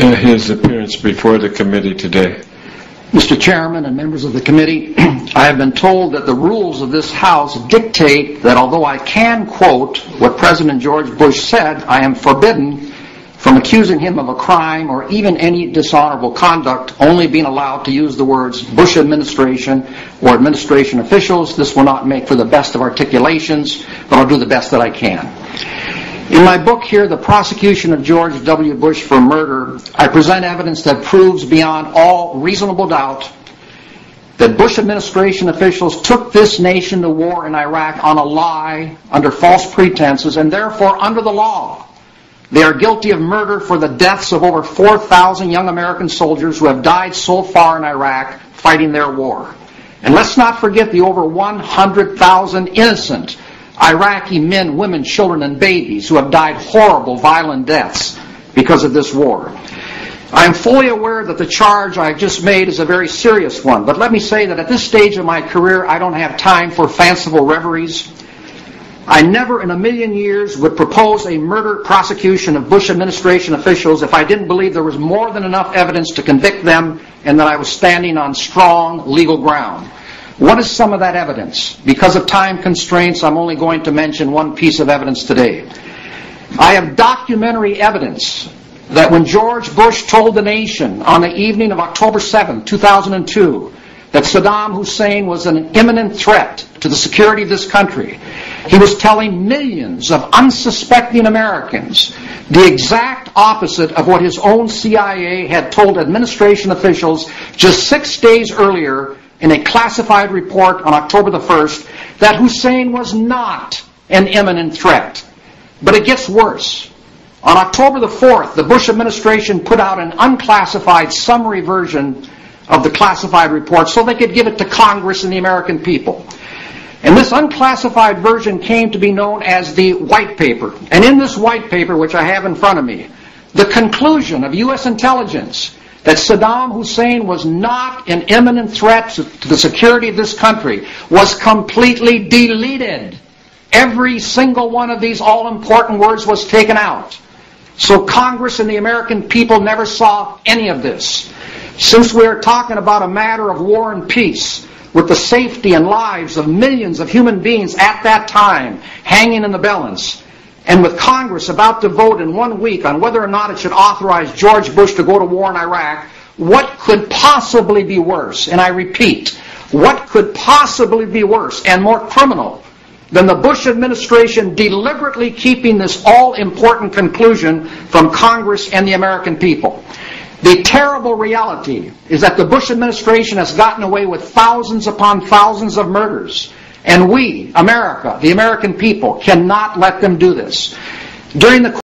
his appearance before the committee today. Mr. Chairman and members of the committee, I have been told that the rules of this House dictate that although I can quote what President George Bush said, I am forbidden from accusing him of a crime or even any dishonorable conduct, only being allowed to use the words Bush administration or administration officials. This will not make for the best of articulations, but I'll do the best that I can. In my book here, The Prosecution of George W. Bush for Murder, I present evidence that proves beyond all reasonable doubt that Bush administration officials took this nation to war in Iraq on a lie, under false pretenses, and therefore under the law. They are guilty of murder for the deaths of over 4,000 young American soldiers who have died so far in Iraq fighting their war. And let's not forget the over 100,000 innocent Iraqi men, women, children, and babies who have died horrible, violent deaths because of this war. I am fully aware that the charge I have just made is a very serious one, but let me say that at this stage of my career, I don't have time for fanciful reveries. I never in a million years would propose a murder prosecution of Bush administration officials if I didn't believe there was more than enough evidence to convict them and that I was standing on strong legal ground. What is some of that evidence? Because of time constraints, I'm only going to mention one piece of evidence today. I have documentary evidence that when George Bush told the nation on the evening of October 7, 2002, that Saddam Hussein was an imminent threat to the security of this country, he was telling millions of unsuspecting Americans the exact opposite of what his own CIA had told administration officials just 6 days earlier in a classified report on October the 1st, that Hussein was not an imminent threat. But it gets worse. On October the 4th, the Bush administration put out an unclassified summary version of the classified report so they could give it to Congress and the American people. And this unclassified version came to be known as the White Paper. And in this White Paper, which I have in front of me, the conclusion of U.S. intelligence that Saddam Hussein was not an imminent threat to the security of this country was completely deleted. Every single one of these all-important words was taken out. So Congress and the American people never saw any of this. Since we are talking about a matter of war and peace, with the safety and lives of millions of human beings at that time hanging in the balance, and with Congress about to vote in 1 week on whether or not it should authorize George Bush to go to war in Iraq, what could possibly be worse? And I repeat, what could possibly be worse and more criminal than the Bush administration deliberately keeping this all-important conclusion from Congress and the American people? The terrible reality is that the Bush administration has gotten away with thousands upon thousands of murders. And we, America, the American people, cannot let them do this. During the